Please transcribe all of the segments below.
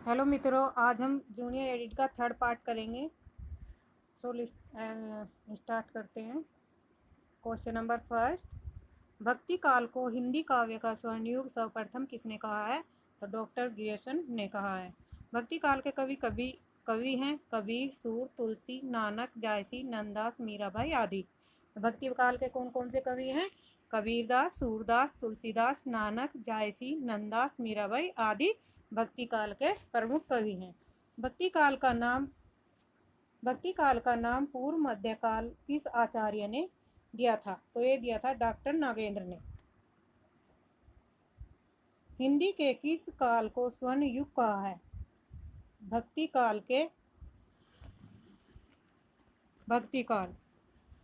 Hello मित्रों, आज हम जूनियर एडिट का थर्ड पार्ट करेंगे। सो स्टार्ट करते हैं। क्वेश्चन नंबर फर्स्ट, भक्ति काल को हिंदी काव्य का स्वर्णयुग सर्वप्रथम किसने कहा है? तो डॉक्टर ग्रियर्सन ने कहा है। भक्ति काल के कवि हैं कबीर, सूर, तुलसी, नानक, जायसी, नंददास, मीराबाई आदि। भक्ति काल के कौन कौन से कवि हैं? कबीरदास, सूरदास, तुलसीदास, नानक, जायसी, नंददास, मीराबाई आदि भक्ति काल के प्रमुख कवि हैं। भक्ति काल का नाम पूर्व मध्यकाल किस आचार्य ने दिया था? तो ये दिया था डॉक्टर नागेंद्र ने। हिंदी के किस काल को स्वर्ण युग कहा है? भक्ति काल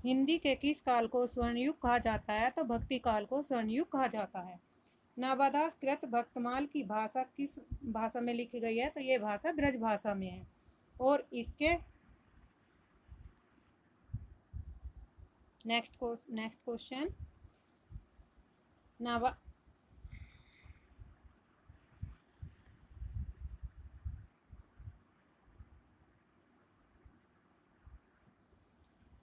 हिंदी के किस काल को स्वर्ण युग कहा जाता है? तो भक्ति काल को स्वर्ण युग कहा जाता है। नाबादास कृत भक्तमाल की भाषा किस भाषा में लिखी गई है? तो ये भाषा ब्रज भाषा में है। और इसके नेक्स्ट क्वेश्चन,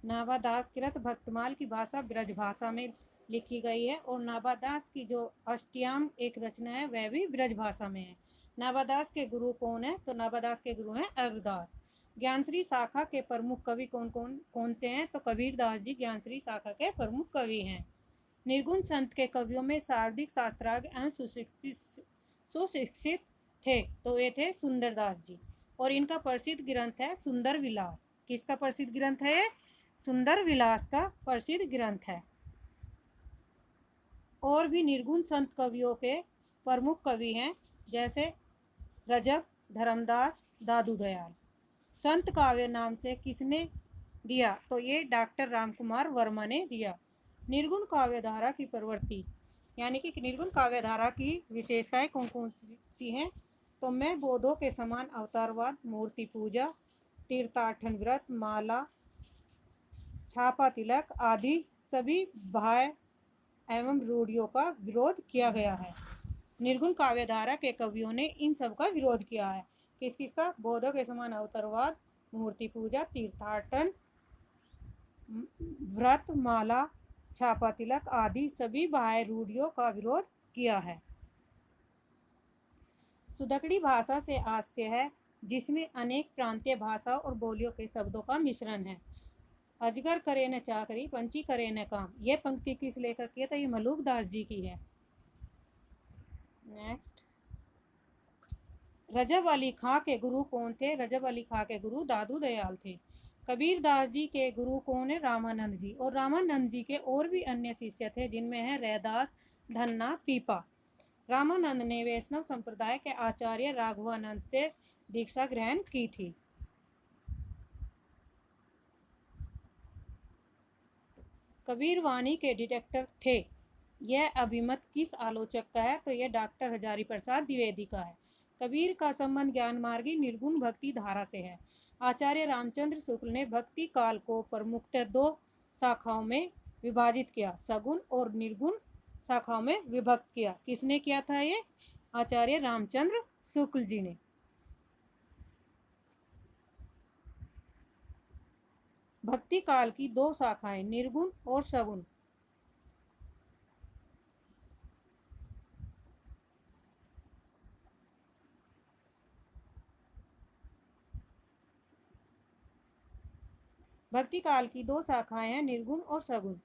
नाबादास कृत भक्तमाल की भाषा ब्रज भाषा में लिखी गई है और नाबादास की जो अष्टयाम एक रचना है वह भी ब्रज भाषा में है। नाबादास के गुरु कौन है? तो नाबादास के गुरु हैं अग्रदास। ज्ञानश्री शाखा के प्रमुख कवि कौन से हैं? तो कबीरदास जी ज्ञानश्री शाखा के प्रमुख कवि हैं। निर्गुण संत के कवियों में शारदिक शास्त्रार्थ एवं सुशिक्षित थे, तो ये थे सुंदरदास जी। और इनका प्रसिद्ध ग्रंथ है सुंदर विलास। किसका प्रसिद्ध ग्रंथ है? सुंदर विलास का प्रसिद्ध ग्रंथ है। और भी निर्गुण संत कवियों के प्रमुख कवि हैं, जैसे रजब, धर्मदास, दादू दयाल। संत काव्य नाम से किसने दिया? तो ये डॉक्टर रामकुमार वर्मा ने दिया। निर्गुण काव्य धारा की प्रवृत्ति यानी कि निर्गुण काव्य धारा की विशेषताएं कौन कौन सी हैं? तो मैं बोधों के समान अवतारवाद, मूर्ति पूजा, तीर्थाटन व्रत, माला, छापा तिलक आदि सभी भाय एवं रूढ़ियों का विरोध किया गया है। निर्गुण काव्य धारा के कवियों ने इन सब का विरोध किया है। किस किस का? बोधों के समान अवतारवाद, मूर्ति पूजा, तीर्थाटन व्रत, माला, छापा तिलक आदि सभी बाह्य रूढ़ियों का विरोध किया है। सुदकड़ी भाषा से आस्य है, जिसमें अनेक प्रांतीय भाषा और बोलियों के शब्दों का मिश्रण है। अजगर करे न चाकरी, पंछी करे न काम। यह पंक्ति किस लेखक की है? तो ये मलुकदास जी की है। नेक्स्ट, रजब अली खां के गुरु कौन थे? रजब अली खां के गुरु दादू दयाल थे। कबीरदास जी के गुरु कौन है? रामानंद जी। और रामानंद जी के और भी अन्य शिष्य थे, जिनमें है रैदास, धन्ना, पीपा। रामानंद ने वैष्णव संप्रदाय के आचार्य राघवानंद से दीक्षा ग्रहण की थी। कबीर वाणी के डिटेक्टर थे, यह अभिमत किस आलोचक का है? तो यह डॉक्टर हजारी प्रसाद द्विवेदी का है। कबीर का संबंध ज्ञान मार्गी निर्गुण भक्ति धारा से है। आचार्य रामचंद्र शुक्ल ने भक्ति काल को प्रमुखतः दो शाखाओं में विभाजित किया, सगुण और निर्गुण शाखाओं में विभक्त किया। किसने किया था ये? आचार्य रामचंद्र शुक्ल जी ने। भक्ति काल की दो शाखाएं, निर्गुण और सगुण। भक्ति काल की दो शाखाएं हैं, निर्गुण और सगुण।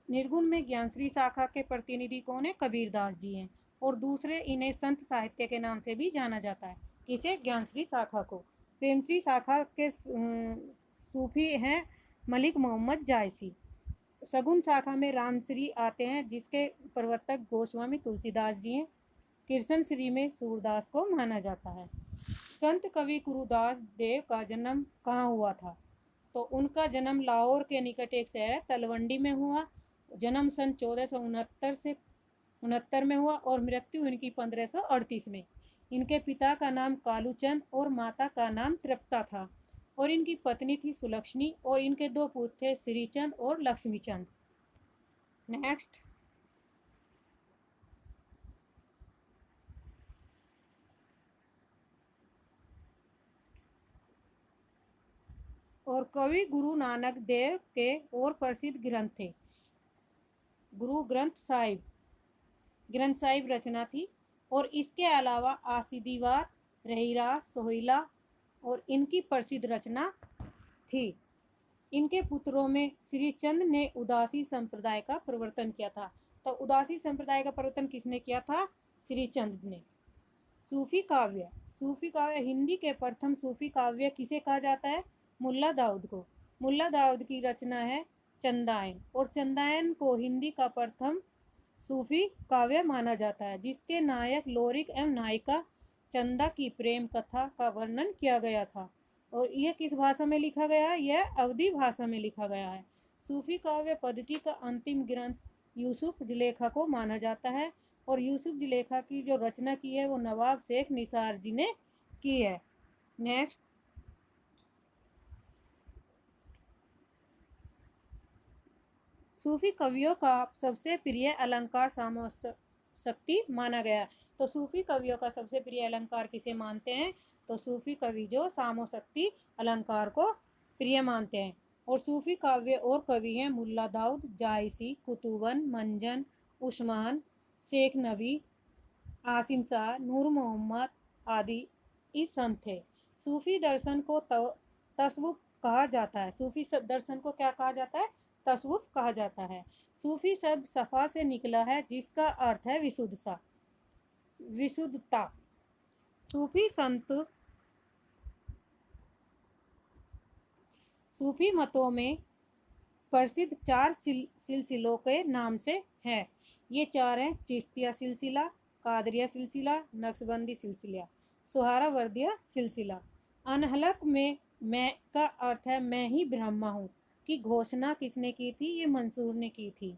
निर्गुण में ज्ञानश्री शाखा के प्रतिनिधि कौन है? कबीरदास जी हैं। और दूसरे इन्हें संत साहित्य के नाम से भी जाना जाता है। किसे? ज्ञानश्री शाखा को। प्रेमश्री शाखा के सूफी हैं मलिक मोहम्मद जायसी। सगुन शाखा में रामश्री आते हैं, जिसके प्रवर्तक गोस्वामी तुलसीदास जी हैं। कृष्ण श्री में सूरदास को माना जाता है। संत कवि गुरुदास देव का जन्म कहाँ हुआ था? तो उनका जन्म लाहौर के निकट एक शहर है तलवंडी में हुआ। जन्म सन 1469 में हुआ और मृत्यु इनकी 1538 में। इनके पिता का नाम कालूचंद और माता का नाम तृप्ता था और इनकी पत्नी थी सुलक्ष्मी और इनके दो पुत्र थे श्रीचंद और लक्ष्मीचंद। नेक्स्ट, और कवि गुरु नानक देव के और प्रसिद्ध ग्रंथ थे। गुरु ग्रंथ साहिब रचना थी। और इसके अलावा आसिदीवार, रहीरास, सोहिला और इनकी प्रसिद्ध रचना थी। इनके पुत्रों में श्री चंद ने उदासी संप्रदाय का प्रवर्तन किया था। तो उदासी संप्रदाय का प्रवर्तन किसने किया था? श्री चंद ने। सूफी काव्य हिंदी के प्रथम सूफी काव्य किसे कहा जाता है? मुल्ला दाऊद को। मुल्ला दाऊद की रचना है चंदायन, और चंदायन को हिंदी का प्रथम सूफी काव्य माना जाता है, जिसके नायक लोरिक एवं नायिका चंदा की प्रेम कथा का वर्णन किया गया था। और यह किस भाषा में लिखा गया है? यह अवधी भाषा में लिखा गया है। सूफी काव्य पद्धति का अंतिम ग्रंथ यूसुफ जुलेखा को माना जाता है, और यूसुफ जुलेखा की जो रचना की है वो नवाब शेख निसार जी ने की है। नेक्स्ट, सूफी कवियों का सबसे प्रिय अलंकार सामोशक्ति माना गया। तो सूफी कवियों का सबसे प्रिय अलंकार किसे मानते हैं? तो सूफी कवि जो सामोशक्ति अलंकार को प्रिय मानते हैं। और सूफी काव्य और कवि हैं मुल्ला दाऊद, जायसी, कुतुबन, मंजन, उस्मान, शेख नबी, आसिम शाह, नूर मोहम्मद आदि इस संत थे। सूफी दर्शन को तसव्वुफ कहा जाता है। सूफी दर्शन को क्या कहा जाता है? तसव्वुफ कहा जाता है। सूफी शब्द सफा से निकला है, जिसका अर्थ है विशुद्धता। सूफी मतों में प्रसिद्ध 4 सिलसिलों के नाम से है। ये 4 हैं: चिश्तिया सिलसिला, कादरिया सिलसिला, नक्शबंदी सिलसिला, सुहरावर्दिया सिलसिला। अनहलक में मैं का अर्थ है मैं ही ब्रह्मा हूँ की घोषणा किसने की थी? ये मंसूर ने की थी।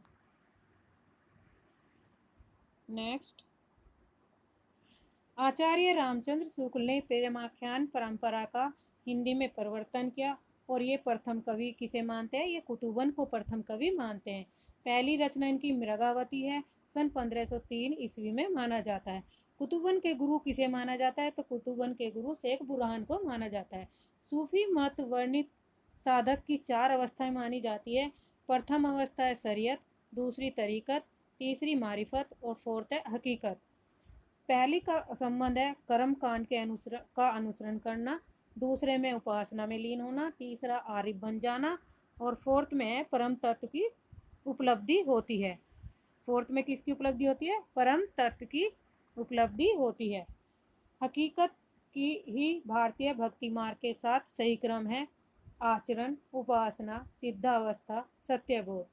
नेक्स्ट, आचार्य रामचंद्र शुक्ल ने प्रेमाख्यान परंपरा का हिंदी में परिवर्तन किया, और ये प्रथम कवि किसे मानते हैं? ये कुतुबन को प्रथम कवि मानते हैं। पहली रचना इनकी मृगावती है, सन 1503 ईस्वी में माना जाता है। कुतुबन के गुरु किसे माना जाता है? तो कुतुबन के गुरु शेख बुरहान को माना जाता है। सूफी मत वर्णित साधक की 4 अवस्थाएं मानी जाती है। प्रथम अवस्था है शरीयत, दूसरी तरीकत, तीसरी मारिफत और फोर्थ है हकीकत। पहली का संबंध है कर्म कांड के अनुसरण करना, दूसरे में उपासना में लीन होना, तीसरा आरिफ बन जाना, और फोर्थ में है परम तत्व की उपलब्धि होती है। फोर्थ में किसकी उपलब्धि होती है? परम तत्व की उपलब्धि होती है। हकीकत की ही भारतीय भक्ति मार्ग के साथ सही क्रम है: आचरण, उपासना, सिद्धावस्था, सत्यबोध।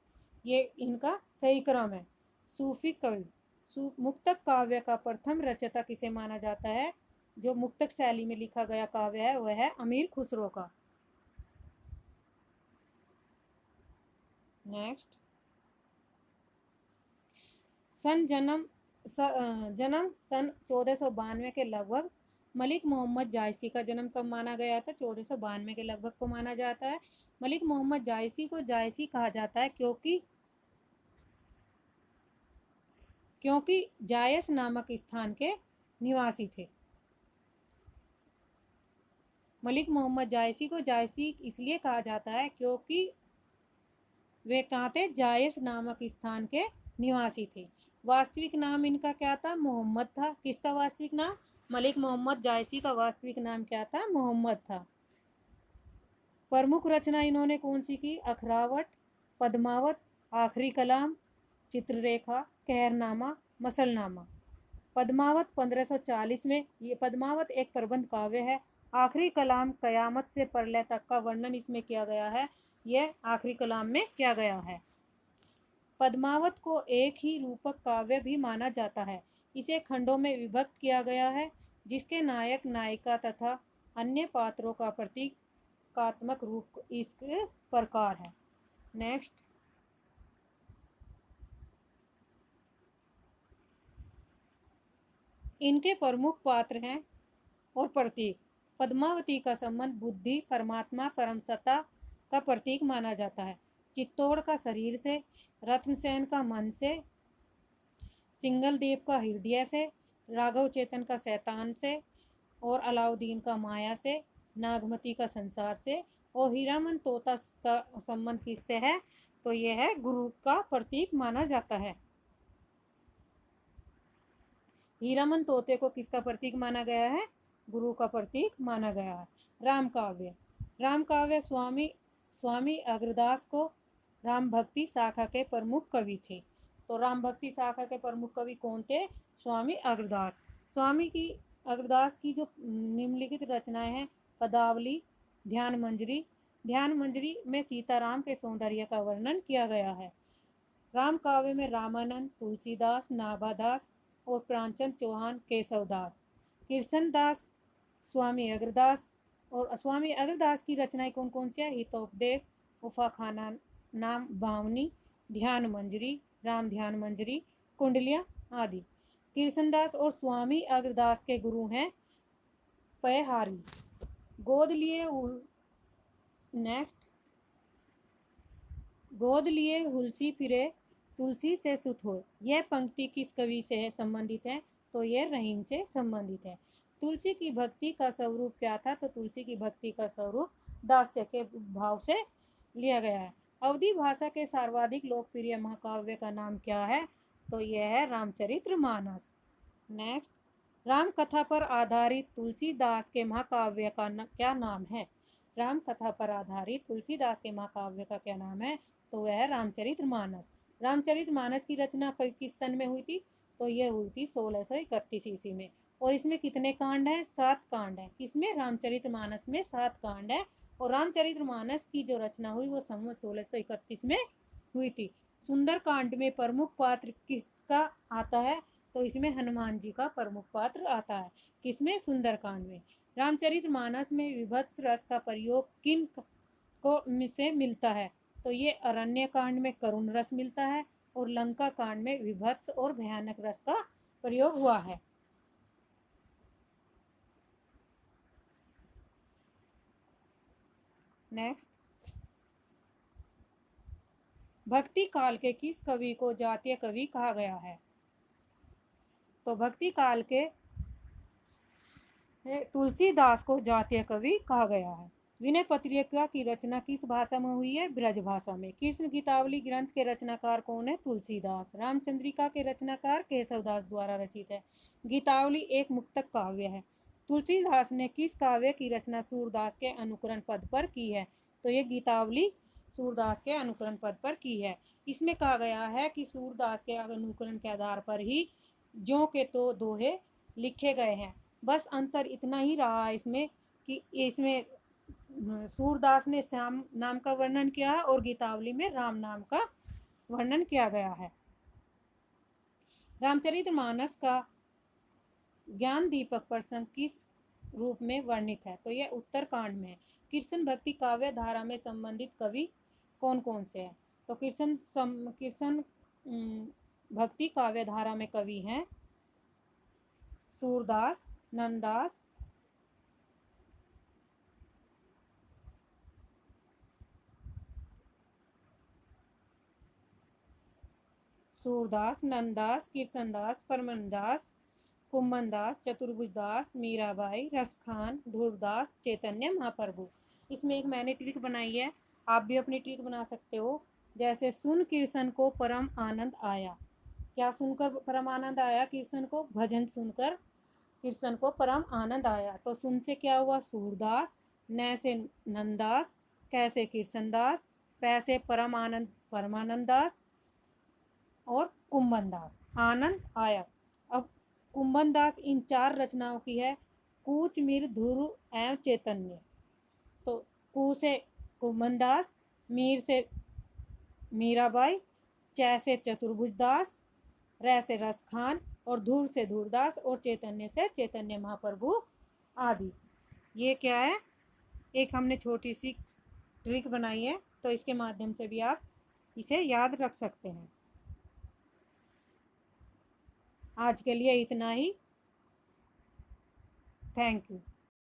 ये इनका सही क्रम है। सूफी कवि मुक्तक काव्य का प्रथम रचयिता किसे माना जाता है? जो मुक्तक शैली में लिखा गया काव्य है वह है अमीर खुसरो का। नेक्स्ट, जन्म सन 1492 के लगभग। मलिक मोहम्मद जायसी का जन्म कब माना गया था? 1492 के लगभग को माना जाता है। मलिक मोहम्मद जायसी को जायसी कहा जाता है क्योंकि जायस नामक स्थान के निवासी थे। मलिक मोहम्मद जायसी को जायसी इसलिए कहा जाता है क्योंकि वे कहाँ थे? जायस नामक स्थान के निवासी थे। वास्तविक नाम इनका क्या था? मोहम्मद था। किसका वास्तविक नाम? मलिक मोहम्मद जायसी का वास्तविक नाम क्या था? मोहम्मद था। प्रमुख रचना इन्होंने कौन सी की? अखरावट, पद्मावत, आखिरी कलाम, चित्ररेखा, कहरनामा, मसलनामा। पद्मावत 1540 में। ये पद्मावत एक प्रबंध काव्य है। आखिरी कलाम कयामत से प्रलय तक का वर्णन इसमें किया गया है। यह आखिरी कलाम में किया गया है। पद्मावत को एक ही रूपक काव्य भी माना जाता है। इसे खंडों में विभक्त किया गया है, जिसके नायक, नायिका तथा अन्य पात्रों का प्रतीकात्मक रूप इस प्रकार है। नेक्स्ट, इनके प्रमुख पात्र हैं और प्रतीक। पद्मावती का संबंध बुद्धि, परमात्मा, परम सत्ता का प्रतीक माना जाता है। चित्तौड़ का शरीर से, रत्नसेन का मन से, सिंगल देव का हृदय से, राघव चेतन का शैतान से, और अलाउद्दीन का माया से, नागमती का संसार से, और हीरामन तोता का संबंध किससे है? तो यह है गुरु का प्रतीक माना जाता है। हीरामन तोते को किसका प्रतीक माना गया है? गुरु का प्रतीक माना गया है। राम काव्य, राम काव्य स्वामी अग्रदास को राम भक्ति शाखा के प्रमुख कवि थे। तो राम भक्ति शाखा के प्रमुख कवि कौन थे? स्वामी अग्रदास। अग्रदास की जो निम्नलिखित रचनाएं हैं, पदावली, ध्यान मंजरी। ध्यान मंजरी में सीताराम के सौंदर्य का वर्णन किया गया है। राम काव्य में रामानंद, तुलसीदास, नाभादास और प्राणचंद चौहान, केशवदास, कृष्णदास, स्वामी अग्रदास। और स्वामी अग्रदास की रचनाएं कौन कौन सी है? हितोपदेश, उफा खाना नाम बावनी, ध्यान मंजरी, राम ध्यान मंजरी, कुंडलियाँ आदि। कृष्णदास और स्वामी अग्रदास के गुरु हैं पयहारी। गोद लिए गोद लिए हुलसी फिरे, तुलसी से सुत हो। यह पंक्ति किस कवि से है संबंधित है? तो यह रहीम से संबंधित है। तुलसी की भक्ति का स्वरूप क्या था? तो तुलसी की भक्ति का स्वरूप दास्य के भाव से लिया गया है। अवधी भाषा के सर्वाधिक लोकप्रिय महाकाव्य का नाम क्या है? तो यह है रामचरितमानस। नेक्स्ट, राम कथा पर आधारित तुलसीदास के महाकाव्य का क्या नाम है? राम कथा पर आधारित तुलसीदास के महाकाव्य का क्या नाम है? तो वह है रामचरितमानस। रामचरितमानस की रचना किस सन में हुई थी? तो यह हुई थी 1631 ईस्वी में। और इसमें कितने कांड हैं? 7 कांड हैं। किसमें? रामचरितमानस में 7 कांड है। और रामचरितमानस की जो रचना हुई वो सन 1631 में हुई थी। सुंदर कांड में प्रमुख पात्र किसका आता है? तो इसमें हनुमान जी का प्रमुख पात्र आता है। किसमें? सुंदर कांड में। रामचरितमानस में विभत्स रस का प्रयोग किन को से मिलता है? तो ये अरण्य कांड में करुण रस मिलता है और लंका कांड में विभत्स और भयानक रस का प्रयोग हुआ है। नेक्स्ट, भक्ति काल के किस कवि को जातीय कवि कहा गया है? तो भक्ति काल के तुलसीदास को जातीय कवि कहा गया है। विनय पत्रिका की रचना किस भाषा में हुई है? ब्रज भाषा में। कृष्ण गीतावली ग्रंथ के रचनाकार कौन है? तुलसीदास। रामचंद्रिका के रचनाकार केशवदास द्वारा रचित है। गीतावली एक मुक्तक काव्य है। तुलसीदास ने किस काव्य की रचना सूरदास के अनुकरण पद पर की है? तो ये गीतावली सूरदास के अनुकरण पद पर की है। इसमें कहा गया है कि सूरदास के अनुकरण के आधार पर ही ज्यों के तो दोहे लिखे गए हैं। बस अंतर इतना ही रहा इसमें कि इसमें सूरदास ने श्याम नाम का वर्णन किया है और गीतावली में राम नाम का वर्णन किया गया है। रामचरितमानस का ज्ञान दीपक प्रसंग किस रूप में वर्णित है? तो यह उत्तर कांड में है। कृष्ण भक्ति काव्य धारा में संबंधित कवि कौन कौन से हैं? तो कृष्ण भक्ति काव्य धारा में कवि हैं सूरदास, नंददास, नंददास, कृष्णदास, परमदास, कुम्भनदास, चतुर्भुजदास, मीराबाई, रसखान, ध्रुवदास, चैतन्य महाप्रभु। इसमें एक मैंने ट्रिक बनाई है, आप भी अपनी ट्रिक बना सकते हो। जैसे सुन कृष्ण को परम आनंद आया। क्या सुनकर परम आनंद आया कृष्ण को? भजन सुनकर कृष्ण को परम आनंद आया। तो सुन से क्या हुआ? सूरदास, न से नंददास, कैसे कृष्णदास, पैसे परम आनंद परमानंद दास और कुंभनदास। आनंद आया। अब कुंभनदास इन 4 रचनाओं की है। कूच, मीर, ध्रुव एवं चैतन्य। तो कू से कुंभनदास, मीर से मीराबाई, च से चतुर्भुजदास, र से रसखान और धूर से धूरदास और चैतन्य से चैतन्य महाप्रभु आदि। ये क्या है? एक हमने छोटी सी ट्रिक बनाई है, तो इसके माध्यम से भी आप इसे याद रख सकते हैं। आज के लिए इतना ही। Thank you.